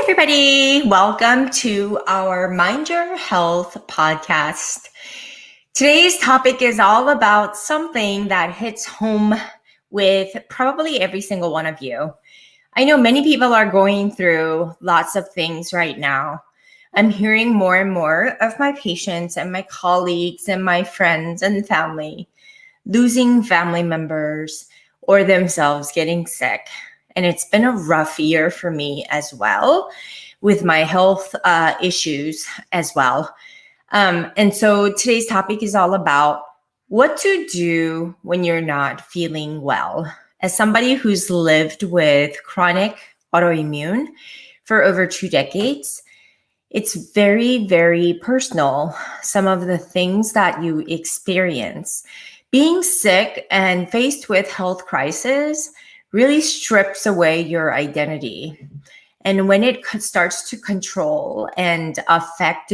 everybody. Welcome to our Mind Your Health podcast. Today's topic is all about something that hits home with probably every single one of you. I know many people are going through lots of things right now. I'm hearing more and more of my patients and my colleagues and my friends and family losing family members or themselves getting sick. And it's been a rough year for me as well with my health issues as well. And so today's topic is all about what to do when you're not feeling well. As somebody who's lived with chronic autoimmune for over 2 decades, it's very, very personal, some of the things that you experience. Being sick and faced with health crisis really strips away your identity. And when it starts to control and affect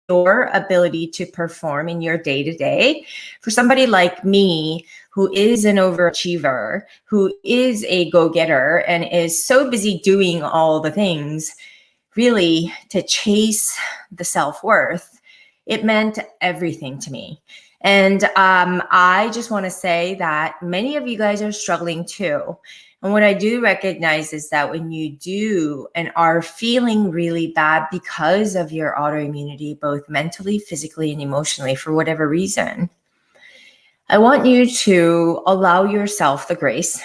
your ability to perform in your day-to-day, for somebody like me, who is an overachiever, who is a go-getter, and is so busy doing all the things, really to chase the self-worth, it meant everything to me. And I just want to say that many of you guys are struggling too. And what I do recognize is that when you do and are feeling really bad because of your autoimmunity, both mentally, physically, and emotionally, for whatever reason, I want you to allow yourself the grace,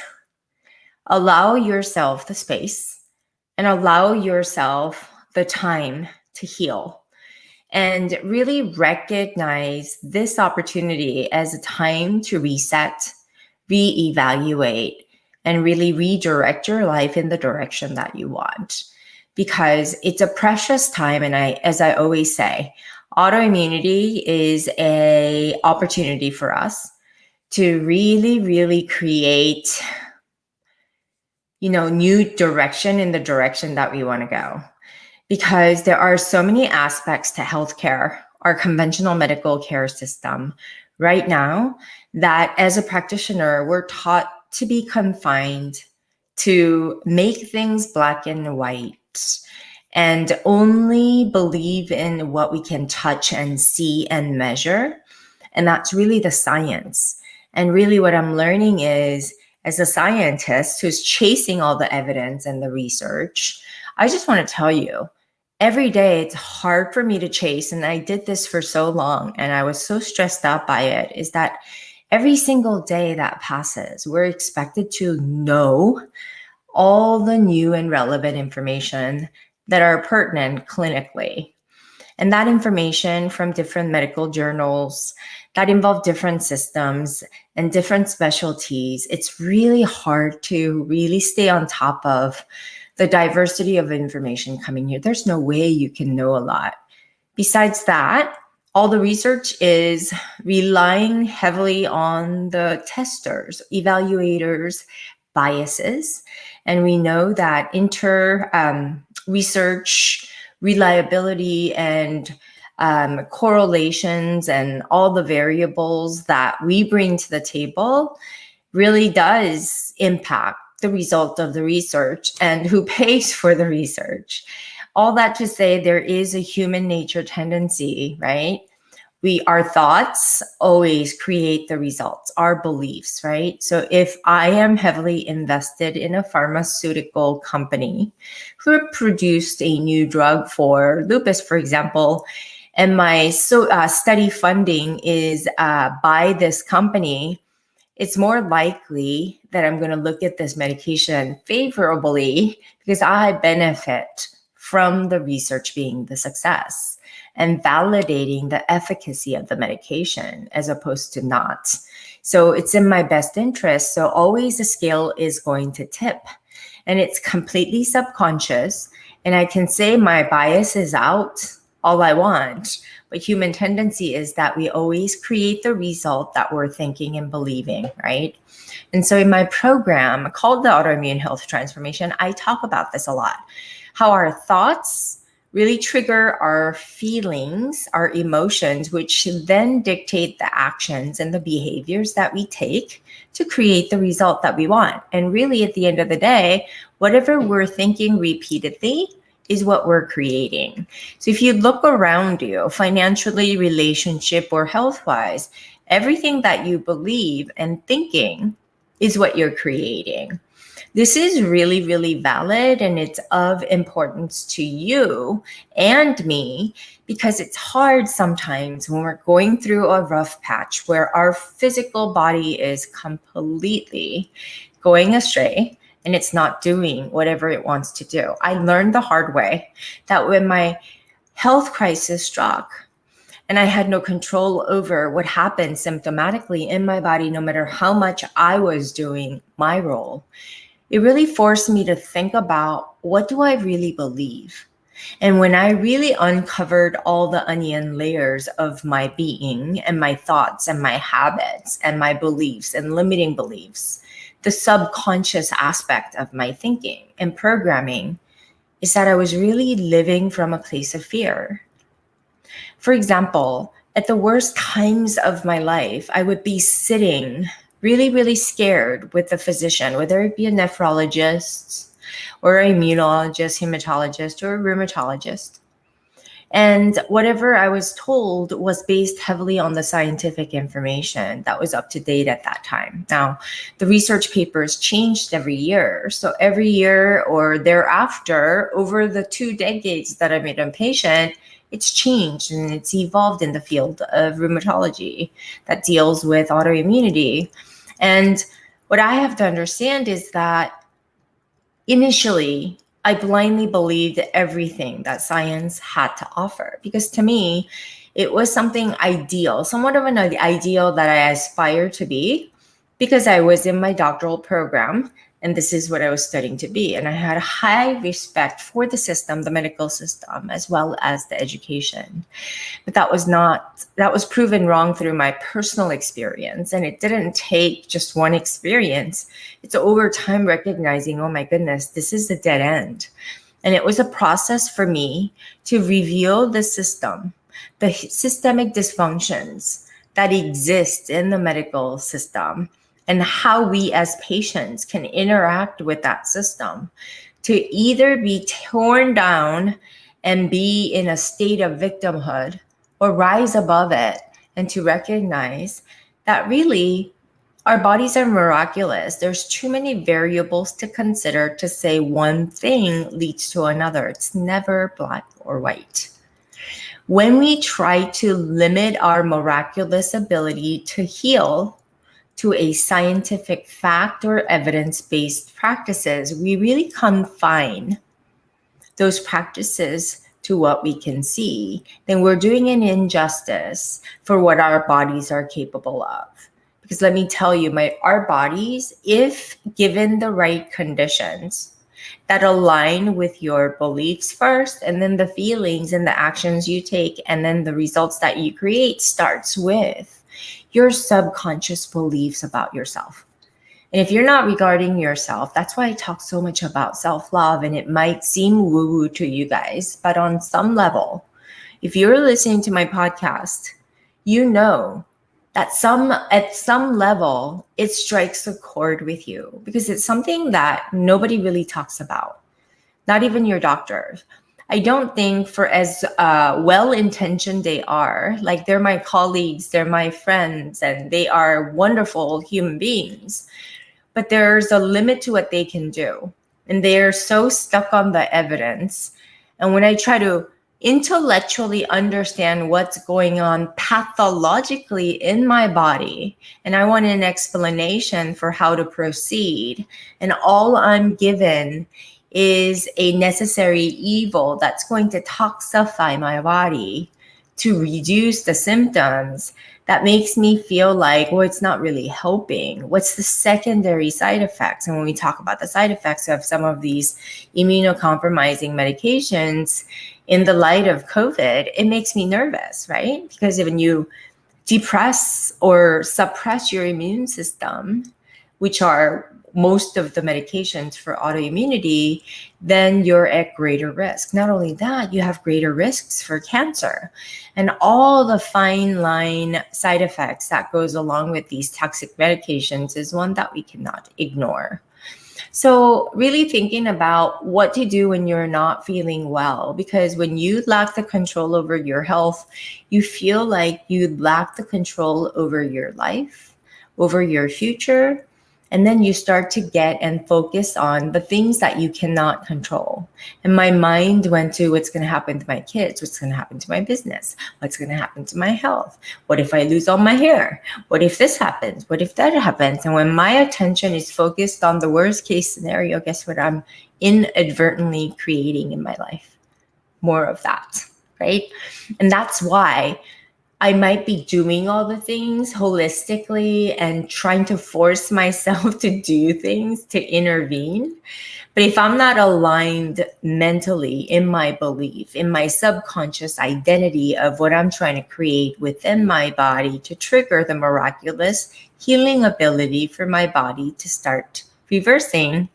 allow yourself the space, and allow yourself the time to heal. And really recognize this opportunity as a time to reset, reevaluate, and really redirect your life in the direction that you want. Because it's a precious time, and as I always say, autoimmunity is an opportunity for us to really, really create, new direction in the direction that we want to go. Because there are so many aspects to healthcare, our conventional medical care system right now, that as a practitioner, we're taught to be confined to make things black and white and only believe in what we can touch and see and measure. And that's really the science. And really what I'm learning is, as a scientist who's chasing all the evidence and the research, I just want to tell you, every day it's hard for me to chase, and I did this for so long and I was so stressed out by it, is that every single day that passes, we're expected to know all the new and relevant information that are pertinent clinically. And that information from different medical journals that involve different systems and different specialties, it's really hard to really stay on top of the diversity of information coming here. There's no way you can know a lot. Besides that, all the research is relying heavily on the testers, evaluators, biases. And we know that research reliability and correlations and all the variables that we bring to the table really does impact the result of the research and who pays for the research. All that to say, there is a human nature tendency, right? Our thoughts always create the results, our beliefs, right? So if I am heavily invested in a pharmaceutical company who produced a new drug for lupus, for example, and my study funding is by this company, it's more likely that I'm going to look at this medication favorably because I benefit from the research being the success and validating the efficacy of the medication as opposed to not. So it's in my best interest. So always the scale is going to tip, and it's completely subconscious. And I can say my bias is out all I want, but human tendency is that we always create the result that we're thinking and believing, right? And so in my program called the Autoimmune Health Transformation, I talk about this a lot, how our thoughts really trigger our feelings, our emotions, which then dictate the actions and the behaviors that we take to create the result that we want. And really, at the end of the day, whatever we're thinking repeatedly is what we're creating. So if you look around you, financially, relationship, or health-wise, everything that you believe and thinking is what you're creating. This is really, really valid, and it's of importance to you and me because it's hard sometimes when we're going through a rough patch where our physical body is completely going astray and it's not doing whatever it wants to do. I learned the hard way that when my health crisis struck and I had no control over what happened symptomatically in my body, no matter how much I was doing my role, it really forced me to think about, what do I really believe? And when I really uncovered all the onion layers of my being and my thoughts and my habits and my beliefs and limiting beliefs, the subconscious aspect of my thinking and programming is that I was really living from a place of fear. For example, at the worst times of my life, I would be sitting really, really scared with the physician, whether it be a nephrologist or an immunologist, hematologist, or a rheumatologist. And whatever I was told was based heavily on the scientific information that was up to date at that time. Now, the research papers changed every year. So every year or thereafter, over the 2 decades that I've been a patient, it's changed and it's evolved in the field of rheumatology that deals with autoimmunity. And what I have to understand is that initially, I blindly believed everything that science had to offer, because to me, it was something ideal, somewhat of an ideal that I aspired to be, because I was in my doctoral program and this is what I was studying to be. And I had a high respect for the system, the medical system, as well as the education. But that was proven wrong through my personal experience. And it didn't take just one experience. It's over time recognizing, oh my goodness, this is a dead end. And it was a process for me to reveal the system, the systemic dysfunctions that exist in the medical system, and how we as patients can interact with that system to either be torn down and be in a state of victimhood, or rise above it and to recognize that really our bodies are miraculous. There's too many variables to consider to say one thing leads to another. It's never black or white. When we try to limit our miraculous ability to heal to a scientific fact or evidence-based practices, we really confine those practices to what we can see, then we're doing an injustice for what our bodies are capable of. Because let me tell you, our bodies, if given the right conditions that align with your beliefs first, and then the feelings and the actions you take, and then the results that you create starts with your subconscious beliefs about yourself. And if you're not regarding yourself, that's why I talk so much about self-love, and it might seem woo-woo to you guys, but on some level, if you're listening to my podcast, you know that at some level, it strikes a chord with you, because it's something that nobody really talks about, not even your doctors. I don't think, for as well-intentioned they are, like they're my colleagues, they're my friends, and they are wonderful human beings, but there's a limit to what they can do. And they're so stuck on the evidence. And when I try to intellectually understand what's going on pathologically in my body, and I want an explanation for how to proceed, and all I'm given is a necessary evil that's going to toxify my body to reduce the symptoms, that makes me feel like, well, it's not really helping. What's the secondary side effects? And when we talk about the side effects of some of these immunocompromising medications in the light of COVID, it makes me nervous, right? Because when you depress or suppress your immune system, which are most of the medications for autoimmunity, then you're at greater risk. Not only that, you have greater risks for cancer and all the fine line side effects that goes along with these toxic medications is one that we cannot ignore. So really thinking about what to do when you're not feeling well, because when you lack the control over your health, you feel like you lack the control over your life, over your future. And then you start to get and focus on the things that you cannot control. And my mind went to what's going to happen to my kids, what's going to happen to my business, what's going to happen to my health. What if I lose all my hair? What if this happens? What if that happens? And when my attention is focused on the worst case scenario, guess what I'm inadvertently creating in my life? More of that, right? And that's why I might be doing all the things holistically and trying to force myself to do things to intervene. But if I'm not aligned mentally in my belief, in my subconscious identity of what I'm trying to create within my body to trigger the miraculous healing ability for my body to start reversing,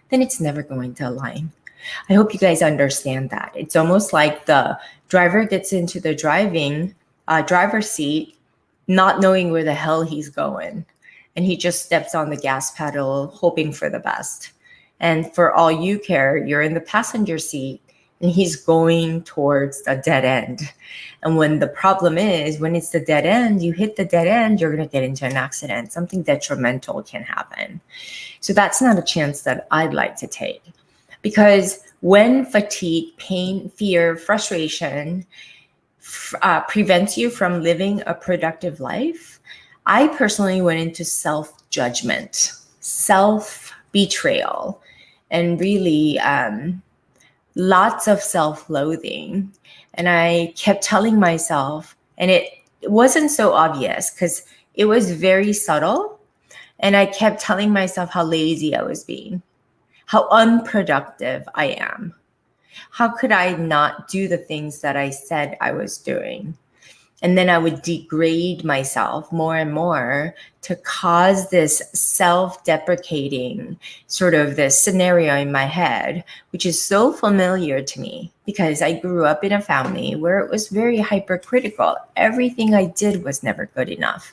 then it's never going to align. I hope you guys understand that. It's almost like the driver gets into the driver's seat, not knowing where the hell he's going. And he just steps on the gas pedal, hoping for the best. And for all you care, you're in the passenger seat and he's going towards a dead end. And when the problem is, when it's the dead end, you hit the dead end, you're going to get into an accident. Something detrimental can happen. So that's not a chance that I'd like to take. Because when fatigue, pain, fear, frustration, prevents you from living a productive life, I personally went into self-judgment, self-betrayal, and really lots of self-loathing. And I kept telling myself, and it wasn't so obvious because it was very subtle, and I kept telling myself how lazy I was being, how unproductive I am. How could I not do the things that I said I was doing? And then I would degrade myself more and more to cause this self-deprecating sort of this scenario in my head, which is so familiar to me because I grew up in a family where it was very hypercritical. Everything I did was never good enough.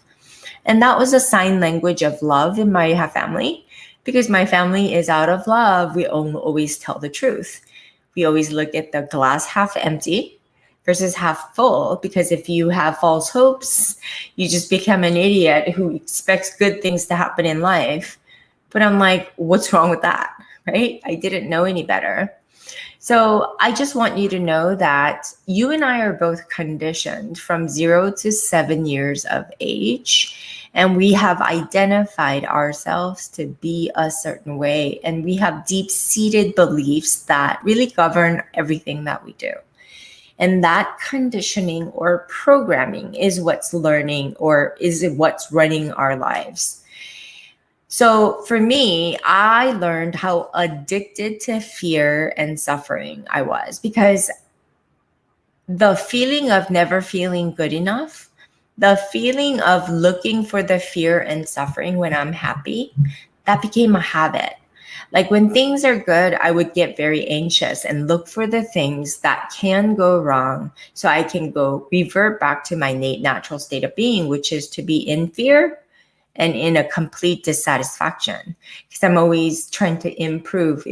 And that was a sign language of love in my family because my family is out of love. We always tell the truth. We always look at the glass half empty versus half full, because if you have false hopes, you just become an idiot who expects good things to happen in life. But I'm like, what's wrong with that, right? I didn't know any better. So I just want you to know that you and I are both conditioned from 0 to 7 years of age. And we have identified ourselves to be a certain way. And we have deep-seated beliefs that really govern everything that we do. And that conditioning or programming is what's learning or is what's running our lives. So for me, I learned how addicted to fear and suffering I was, because the feeling of never feeling good enough, the feeling of looking for the fear and suffering when I'm happy, that became a habit. Like when things are good, I would get very anxious and look for the things that can go wrong so I can go revert back to my natural state of being, which is to be in fear and in a complete dissatisfaction, because I'm always trying to improve.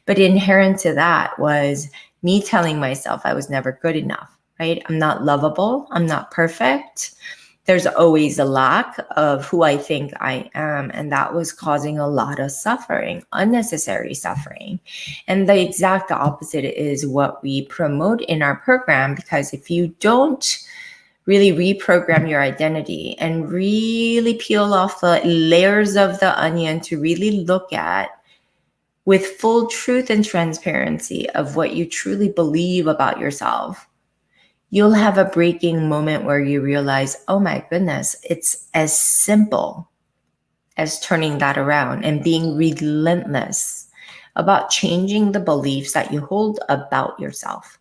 But inherent to that was me telling myself I was never good enough, right? I'm not lovable. I'm not perfect. There's always a lack of who I think I am. And that was causing a lot of suffering, unnecessary suffering. And the exact opposite is what we promote in our program, because if you don't really reprogram your identity and really peel off the layers of the onion to really look at with full truth and transparency of what you truly believe about yourself, you'll have a breaking moment where you realize, oh my goodness, it's as simple as turning that around and being relentless about changing the beliefs that you hold about yourself.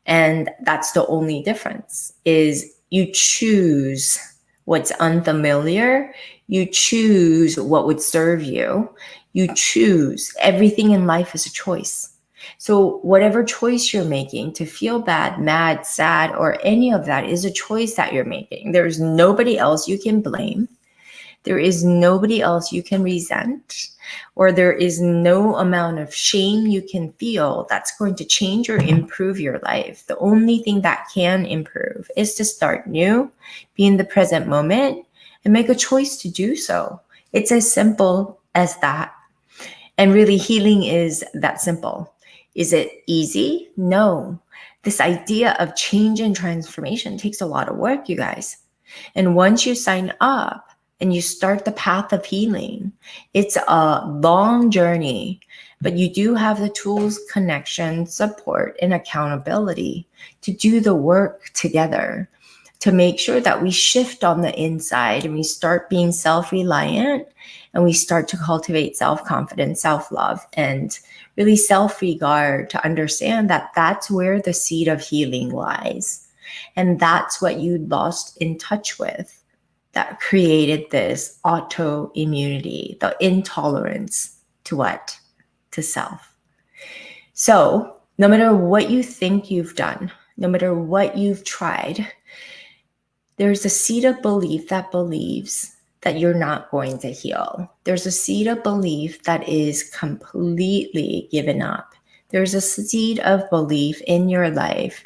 And that's the only difference, is you choose what's unfamiliar, You choose what would serve you. You choose. Everything in life is a choice. So whatever choice you're making, to feel bad, mad, sad, or any of that, is a choice that you're making. There's nobody else you can blame. There is nobody else you can resent, or there is no amount of shame you can feel that's going to change or improve your life. The only thing that can improve is to start new, be in the present moment, and make a choice to do so. It's as simple as that. And really, healing is that simple. Is it easy? No. This idea of change and transformation takes a lot of work, you guys. And once you sign up and you start the path of healing, it's a long journey, but you do have the tools, connection, support, and accountability to do the work together, to make sure that we shift on the inside and we start being self-reliant, and we start to cultivate self-confidence, self-love, and really self-regard, to understand that that's where the seed of healing lies. And that's what you lost in touch with that created this autoimmunity, the intolerance to what? To self. So no matter what you think you've done, no matter what you've tried, there's a seed of belief that believes that you're not going to heal. There's a seed of belief that is completely given up. There's a seed of belief in your life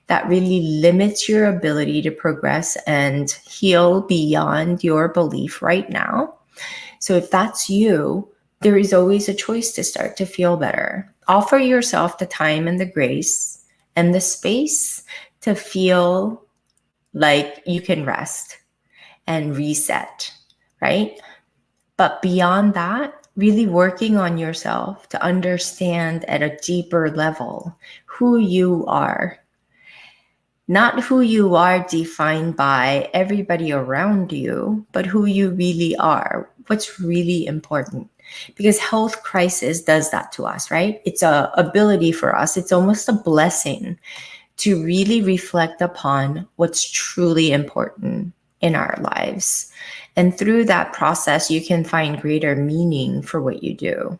that really limits your ability to progress and heal beyond your belief right now. So if that's you, there is always a choice to start to feel better. Offer yourself the time and the grace and the space to feel like you can rest and reset, right? But beyond that, really working on yourself to understand at a deeper level who you are. Not who you are defined by everybody around you, but who you really are, what's really important. Because health crisis does that to us, right? It's a ability for us. It's almost a blessing to really reflect upon what's truly important in our lives. And through that process, you can find greater meaning for what you do.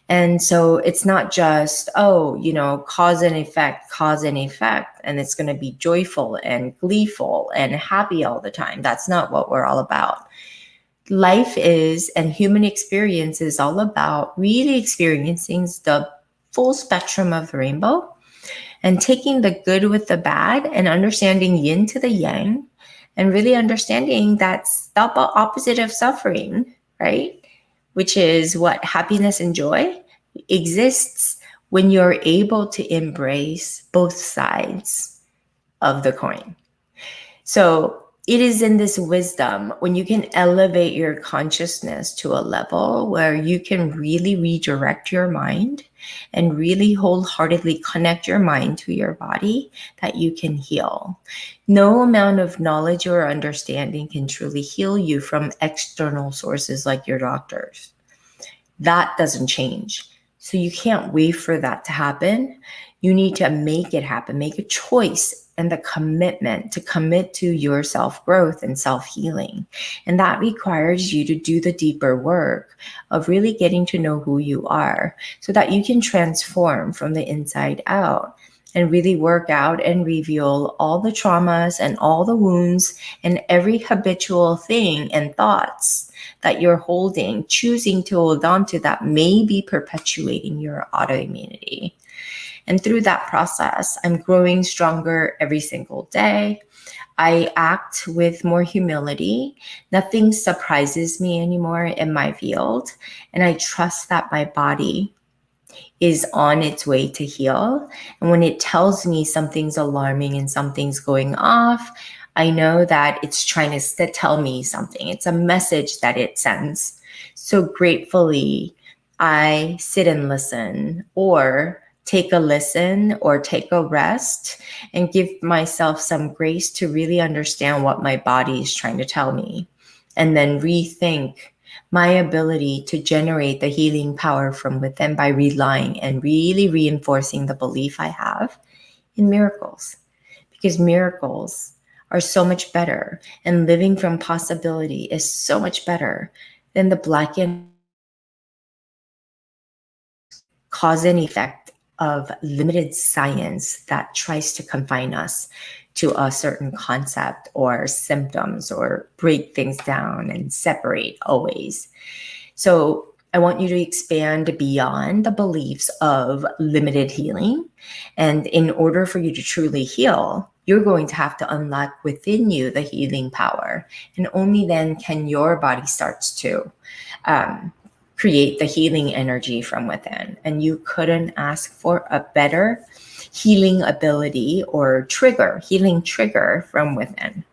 And so it's not just, cause and effect, and it's going to be joyful and gleeful and happy all the time. That's not what we're all about. Life is, and human experience is all about really experiencing the full spectrum of the rainbow and taking the good with the bad and understanding yin to the yang, and really understanding that's the opposite of suffering, right? Which is what happiness and joy exists when you're able to embrace both sides of the coin. So it is in this wisdom when you can elevate your consciousness to a level where you can really redirect your mind and really wholeheartedly connect your mind to your body that you can heal. No amount of knowledge or understanding can truly heal you from external sources like your doctors. That doesn't change. So you can't wait for that to happen. You need to make it happen, make a choice and the commitment to commit to your self-growth and self-healing. And that requires you to do the deeper work of really getting to know who you are so that you can transform from the inside out and really work out and reveal all the traumas and all the wounds and every habitual thing and thoughts that you're holding, choosing to hold on to, that may be perpetuating your autoimmunity. And through that process, I'm growing stronger every single day. I act with more humility. Nothing surprises me anymore in my field. And I trust that my body is on its way to heal. And when it tells me something's alarming and something's going off, I know that it's trying to tell me something. It's a message that it sends. So gratefully, I sit and listen, or take a listen, or take a rest, and give myself some grace to really understand what my body is trying to tell me. And then rethink my ability to generate the healing power from within by relying and really reinforcing the belief I have in miracles. Because miracles are so much better, and living from possibility is so much better than the black and cause and effect of limited science that tries to confine us to a certain concept or symptoms or break things down and separate always. So I want you to expand beyond the beliefs of limited healing. And in order for you to truly heal, you're going to have to unlock within you the healing power. And only then can your body starts to create the healing energy from within. And you couldn't ask for a better healing ability or healing trigger from within.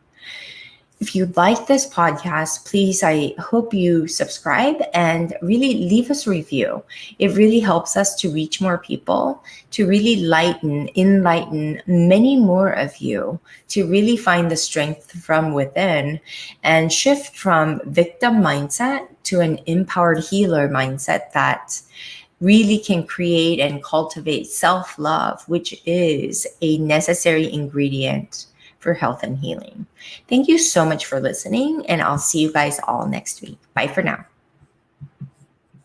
If you like this podcast, please, I hope you subscribe and really leave us a review. It really helps us to reach more people, to really enlighten many more of you, to really find the strength from within and shift from victim mindset to an empowered healer mindset that really can create and cultivate self-love, which is a necessary ingredient for health and healing. Thank you so much for listening, and I'll see you guys all next week. Bye for now.